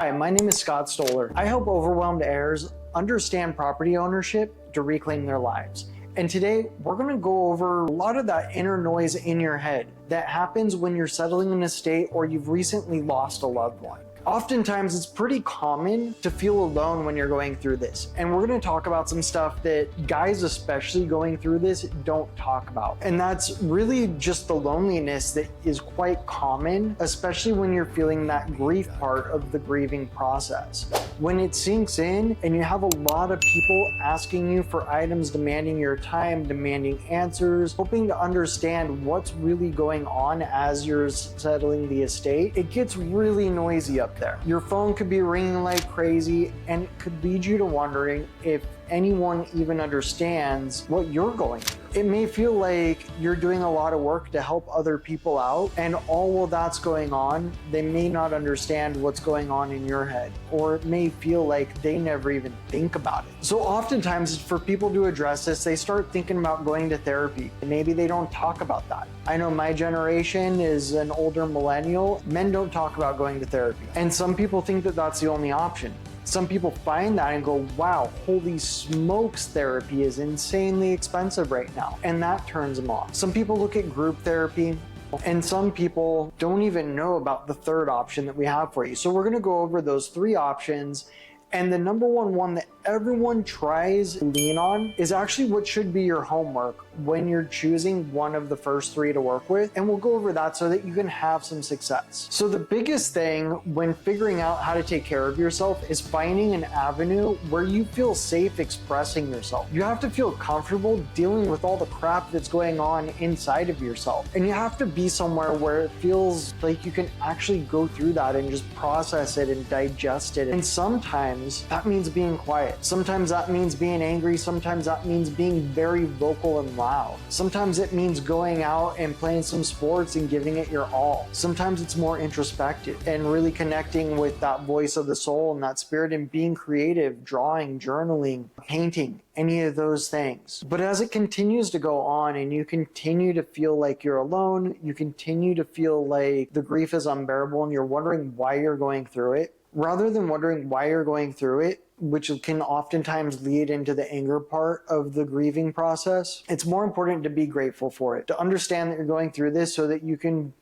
Hi, my name is Scott Stollar. I help overwhelmed heirs understand property ownership to reclaim their lives. And today we're going to go over a lot of that inner noise in your head that happens when you're settling an estate or you've recently lost a loved one. Oftentimes it's pretty common to feel alone when you're going through this. And we're going to talk about some stuff that guys, especially going through this, don't talk about. And that's really just the loneliness that is quite common, especially when you're feeling that grief part of the grieving process. When it sinks in and you have a lot of people asking you for items, demanding your time, demanding answers, hoping to understand what's really going on as you're settling the estate, it gets really noisy up there. Your phone could be ringing like crazy, and it could lead you to wondering if anyone even understands what you're going through. It may feel like you're doing a lot of work to help other people out, and all while that's going on, they may not understand what's going on in your head, or it may feel like they never even think about it. So oftentimes for people to address this, they start thinking about going to therapy. Maybe they don't talk about that. I know my generation is an older millennial. Men don't talk about going to therapy. And some people think that that's the only option. Some people find that and go, wow, holy smokes, therapy is insanely expensive right now. And that turns them off. Some people look at group therapy, and some people don't even know about the third option that we have for you. So we're gonna go over those three options. And the number one that everyone tries to lean on is actually what should be your homework when you're choosing one of the first three to work with. And we'll go over that so that you can have some success. So the biggest thing when figuring out how to take care of yourself is finding an avenue where you feel safe expressing yourself. You have to feel comfortable dealing with all the crap that's going on inside of yourself. And you have to be somewhere where it feels like you can actually go through that and just process it and digest it. And sometimes that means being quiet. Sometimes that means being angry. Sometimes that means being very vocal and loud. Sometimes it means going out and playing some sports and giving it your all. Sometimes it's more introspective and really connecting with that voice of the soul and that spirit and being creative, drawing, journaling, painting, any of those things. But as it continues to go on and you continue to feel like you're alone, you continue to feel like the grief is unbearable and you're wondering why you're going through it, rather than wondering why you're going through it, which can oftentimes lead into the anger part of the grieving process, it's more important to be grateful for it, to understand that you're going through this so that you can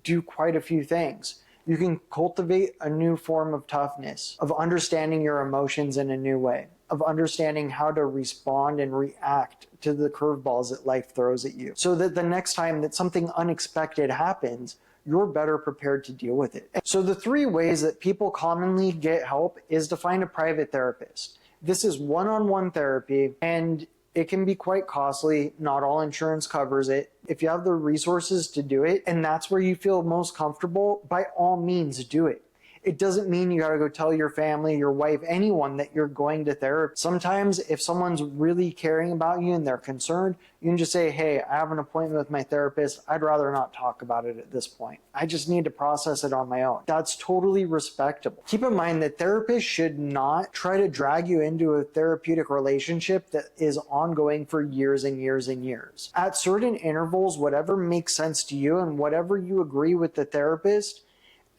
do quite a few things. You can cultivate a new form of toughness, of understanding your emotions in a new way, of understanding how to respond and react to the curveballs that life throws at you, so that the next time that something unexpected happens, you're better prepared to deal with it. So the three ways that people commonly get help is to find a private therapist. This is one-on-one therapy, and it can be quite costly. Not all insurance covers it. If you have the resources to do it, and that's where you feel most comfortable, by all means do it. It doesn't mean you gotta go tell your family, your wife, anyone that you're going to therapy. Sometimes if someone's really caring about you and they're concerned, you can just say, hey, I have an appointment with my therapist. I'd rather not talk about it at this point. I just need to process it on my own. That's totally respectable. Keep in mind that therapists should not try to drag you into a therapeutic relationship that is ongoing for years and years and years. At certain intervals, whatever makes sense to you and whatever you agree with the therapist,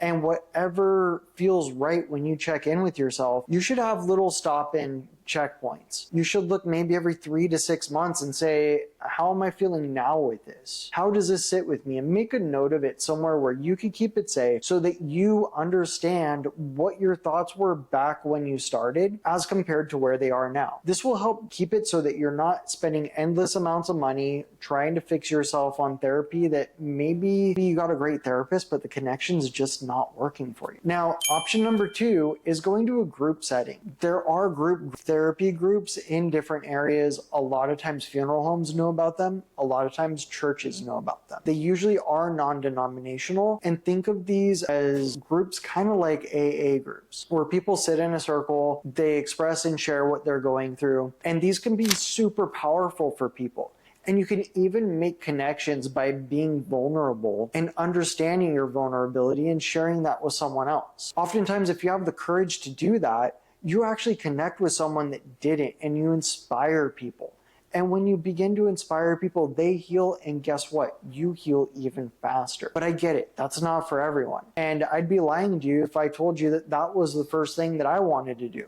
and whatever feels right when you check in with yourself, you should have little stop-in checkpoints. You should look maybe every 3 to 6 months and say, how am I feeling now with this? How does this sit with me? And make a note of it somewhere where you can keep it safe so that you understand what your thoughts were back when you started as compared to where they are now. This will help keep it so that you're not spending endless amounts of money trying to fix yourself on therapy that maybe you got a great therapist, but the connection's just not working for you. Now, option number 2 is going to a group setting. There are group therapy groups in different areas. A lot of times funeral homes know about them. A lot of times churches know about them. They usually are non-denominational, and think of these as groups kind of like AA groups, where people sit in a circle, they express and share what they're going through, and these can be super powerful for people. And you can even make connections by being vulnerable and understanding your vulnerability and sharing that with someone else. Oftentimes, if you have the courage to do that, you actually connect with someone that didn't, and you inspire people. And when you begin to inspire people, they heal, and guess what? You heal even faster. But I get it. That's not for everyone. And I'd be lying to you if I told you that that was the first thing that I wanted to do.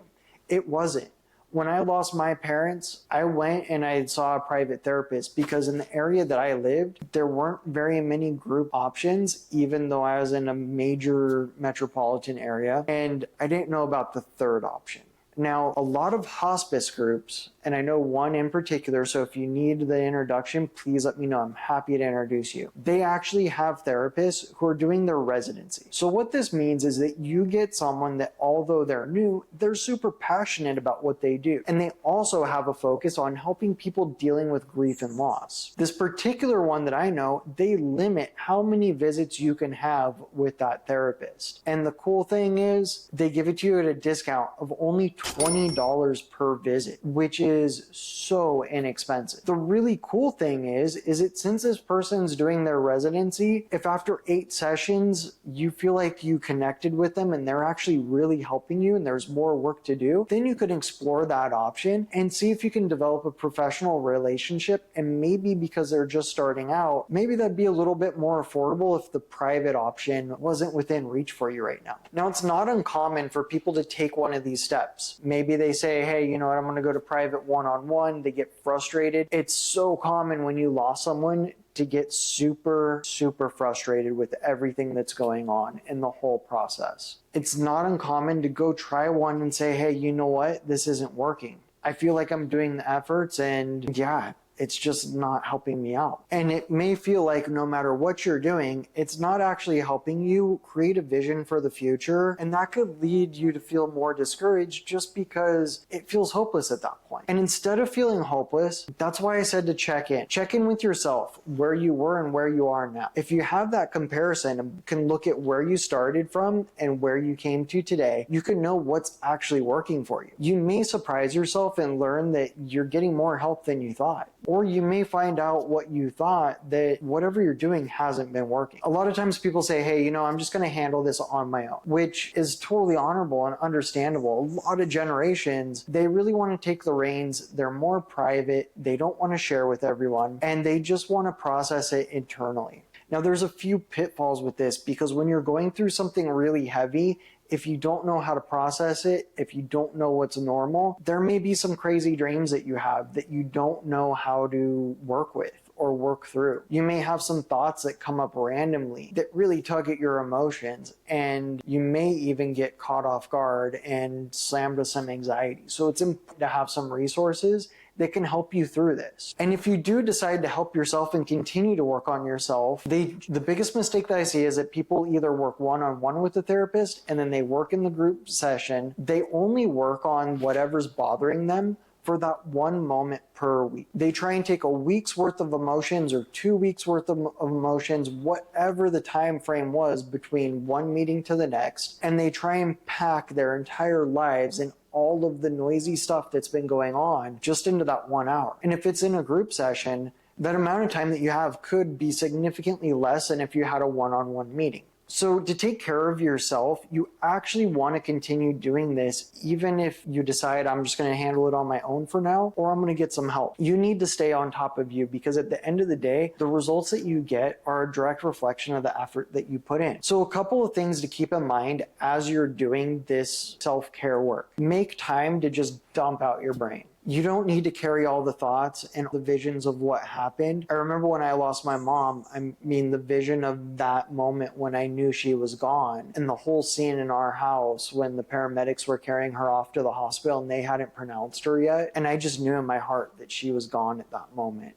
It wasn't. When I lost my parents, I went and I saw a private therapist because in the area that I lived, there weren't very many group options, even though I was in a major metropolitan area, and I didn't know about the third option. Now, a lot of hospice groups, and I know one in particular, so if you need the introduction, please let me know. I'm happy to introduce you. They actually have therapists who are doing their residency. So what this means is that you get someone that, although they're new, they're super passionate about what they do. And they also have a focus on helping people dealing with grief and loss. This particular one that I know, they limit how many visits you can have with that therapist. And the cool thing is, they give it to you at a discount of only $20 per visit, which is so inexpensive. The really cool thing is that since this person's doing their residency, if after 8 sessions you feel like you connected with them and they're actually really helping you and there's more work to do, then you could explore that option and see if you can develop a professional relationship. And maybe because they're just starting out, maybe that'd be a little bit more affordable if the private option wasn't within reach for you right now. Now, it's not uncommon for people to take one of these steps. Maybe they say, hey, you know what, I'm going to go to private one-on-one. They get frustrated. It's so common when you lost someone to get super, super frustrated with everything that's going on in the whole process. It's not uncommon to go try one and say, hey, you know what, this isn't working. I feel like I'm doing the efforts and yeah, it's just not helping me out. And it may feel like no matter what you're doing, it's not actually helping you create a vision for the future. And that could lead you to feel more discouraged just because it feels hopeless at that point. And instead of feeling hopeless, that's why I said to check in. Check in with yourself, where you were and where you are now. If you have that comparison and can look at where you started from and where you came to today, you can know what's actually working for you. You may surprise yourself and learn that you're getting more help than you thought. Or you may find out what you thought, that whatever you're doing hasn't been working. A lot of times people say, hey, you know, I'm just going to handle this on my own, which is totally honorable and understandable. A lot of generations, they really want to take the reins. They're more private. They don't want to share with everyone, and they just want to process it internally. Now, there's a few pitfalls with this because when you're going through something really heavy, if you don't know how to process it, if you don't know what's normal, there may be some crazy dreams that you have that you don't know how to work with or work through. You may have some thoughts that come up randomly that really tug at your emotions, and you may even get caught off guard and slammed with some anxiety. So it's important to have some resources that can help you through this. And if you do decide to help yourself and continue to work on yourself, the biggest mistake that I see is that people either work one-on-one with the therapist and then they work in the group session. They only work on whatever's bothering them for that one moment per week. They try and take a week's worth of emotions or 2 weeks worth of emotions, whatever the time frame was between one meeting to the next, and they try and pack their entire lives and all of the noisy stuff that's been going on just into that 1 hour. And if it's in a group session, that amount of time that you have could be significantly less than if you had a one-on-one meeting. So to take care of yourself, you actually want to continue doing this, even if you decide I'm just going to handle it on my own for now, or I'm going to get some help. You need to stay on top of you because at the end of the day, the results that you get are a direct reflection of the effort that you put in. So a couple of things to keep in mind as you're doing this self-care work. Make time to just dump out your brain. You don't need to carry all the thoughts and the visions of what happened. I remember when I lost my mom, the vision of that moment when I knew she was gone, and the whole scene in our house when the paramedics were carrying her off to the hospital and they hadn't pronounced her yet. And I just knew in my heart that she was gone at that moment.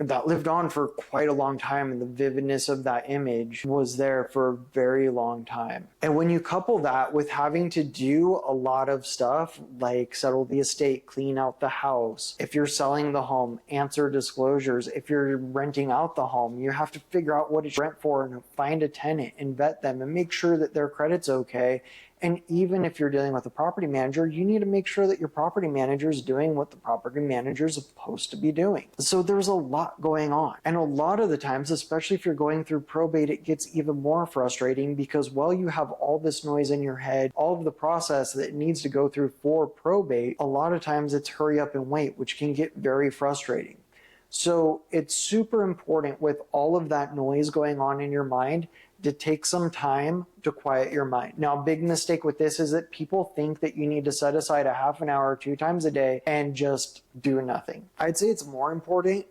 That lived on for quite a long time, and the vividness of that image was there for a very long time. And when you couple that with having to do a lot of stuff like settle the estate, clean out the house, if you're selling the home, answer disclosures, if you're renting out the home, you have to figure out what it's rent for and find a tenant and vet them and make sure that their credit's okay And even if you're dealing with a property manager, you need to make sure that your property manager is doing what the property manager is supposed to be doing. So there's a lot going on. And a lot of the times, especially if you're going through probate, it gets even more frustrating because while you have all this noise in your head, all of the process that needs to go through for probate, a lot of times it's hurry up and wait, which can get very frustrating. So it's super important with all of that noise going on in your mind to take some time to quiet your mind. Now, a big mistake with this is that people think that you need to set aside a half an hour 2 times a day and just do nothing. I'd say it's more important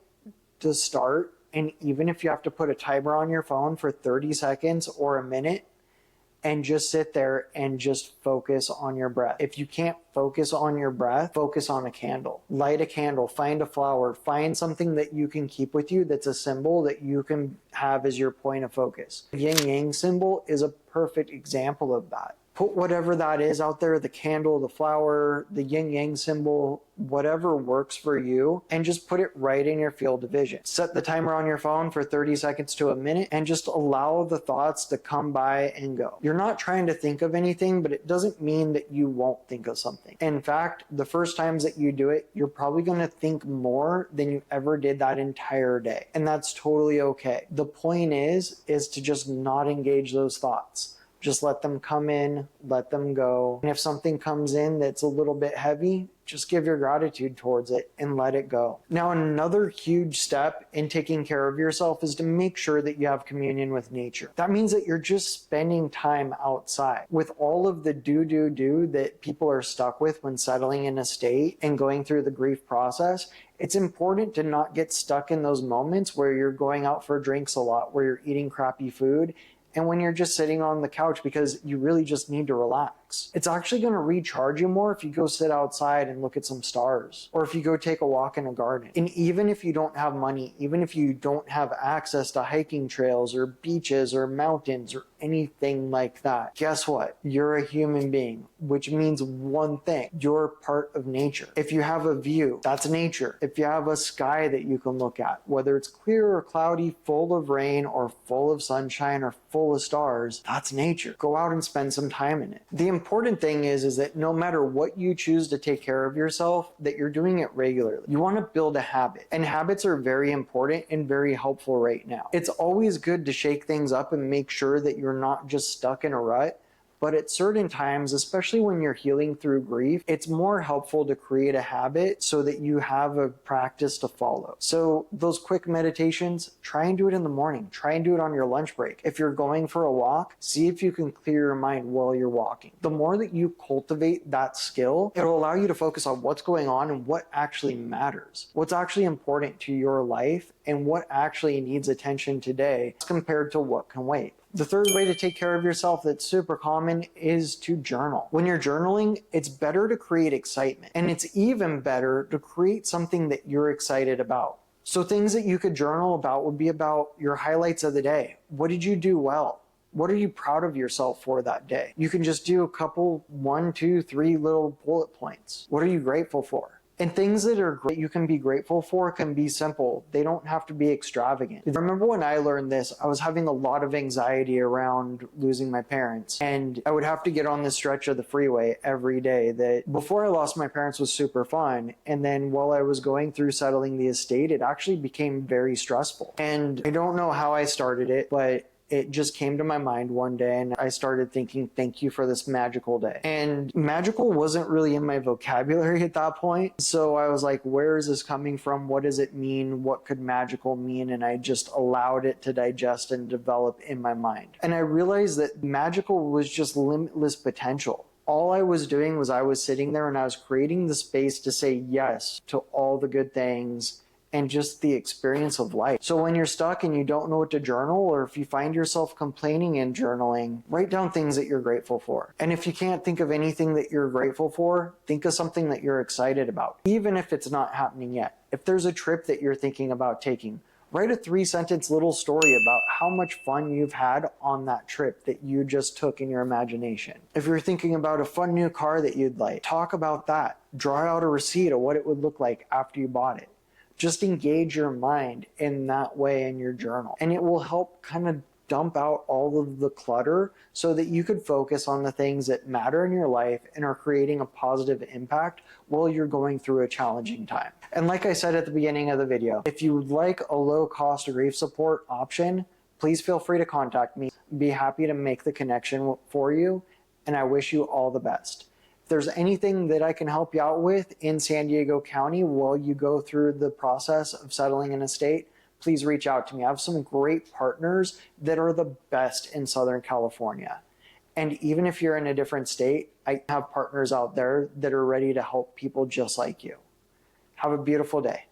to start, and even if you have to put a timer on your phone for 30 seconds or a minute, and just sit there and just focus on your breath. If you can't focus on your breath, focus on a candle. Light a candle, find a flower, find something that you can keep with you that's a symbol that you can have as your point of focus. The yin-yang symbol is a perfect example of that. Put whatever that is out there, the candle, the flower, the yin-yang symbol, whatever works for you, and just put it right in your field of vision. Set the timer on your phone for 30 seconds to a minute and just allow the thoughts to come by and go. You're not trying to think of anything, but it doesn't mean that you won't think of something. In fact, the first times that you do it, you're probably going to think more than you ever did that entire day. And that's totally okay. The point is to just not engage those thoughts. Just let them come in, let them go. And if something comes in that's a little bit heavy, just give your gratitude towards it and let it go. Now, another huge step in taking care of yourself is to make sure that you have communion with nature. That means that you're just spending time outside. With all of the do that people are stuck with when settling in a state and going through the grief process, it's important to not get stuck in those moments where you're going out for drinks a lot, where you're eating crappy food, and when you're just sitting on the couch because you really just need to relax. It's actually going to recharge you more if you go sit outside and look at some stars, or if you go take a walk in a garden. And even if you don't have money, even if you don't have access to hiking trails or beaches or mountains or anything like that, guess what? You're a human being, which means one thing: you're part of nature. If you have a view, that's nature. If you have a sky that you can look at, whether it's clear or cloudy, full of rain or full of sunshine or full of stars, that's nature. Go out and spend some time in it. The important thing is that no matter what you choose to take care of yourself, that you're doing it regularly. You want to build a habit, and habits are very important and very helpful right now. It's always good to shake things up and make sure that you're not just stuck in a rut. But at certain times, especially when you're healing through grief, it's more helpful to create a habit so that you have a practice to follow. So those quick meditations, try and do it in the morning. Try and do it on your lunch break. If you're going for a walk, see if you can clear your mind while you're walking. The more that you cultivate that skill, it'll allow you to focus on what's going on and what actually matters, what's actually important to your life, and what actually needs attention today compared to what can wait. The third way to take care of yourself that's super common is to journal. When you're journaling, it's better to create excitement, and it's even better to create something that you're excited about. So things that you could journal about would be about your highlights of the day. What did you do well? What are you proud of yourself for that day? You can just do a couple, 1, 2, 3 little bullet points. What are you grateful for? And things that are great you can be grateful for can be simple. They don't have to be extravagant. I remember when I learned this, I was having a lot of anxiety around losing my parents. And I would have to get on this stretch of the freeway every day that before I lost my parents was super fun. And then while I was going through settling the estate, it actually became very stressful. And I don't know how I started it, but it just came to my mind one day and I started thinking, thank you for this magical day. And magical wasn't really in my vocabulary at that point. So I was like, where is this coming from? What does it mean? What could magical mean? And I just allowed it to digest and develop in my mind. And I realized that magical was just limitless potential. All I was doing was I was sitting there and I was creating the space to say yes to all the good things and just the experience of life. So when you're stuck and you don't know what to journal, or if you find yourself complaining in journaling, write down things that you're grateful for. And if you can't think of anything that you're grateful for, think of something that you're excited about, even if it's not happening yet. If there's a trip that you're thinking about taking, write a 3-sentence little story about how much fun you've had on that trip that you just took in your imagination. If you're thinking about a fun new car that you'd like, talk about that. Draw out a receipt of what it would look like after you bought it. Just engage your mind in that way in your journal. And it will help kind of dump out all of the clutter so that you could focus on the things that matter in your life and are creating a positive impact while you're going through a challenging time. And like I said at the beginning of the video, if you would like a low cost grief support option, please feel free to contact me. Be happy to make the connection for you, and I wish you all the best. If there's anything that I can help you out with in San Diego County while you go through the process of settling an estate, please reach out to me. I have some great partners that are the best in Southern California. And even if you're in a different state, I have partners out there that are ready to help people just like you. Have a beautiful day.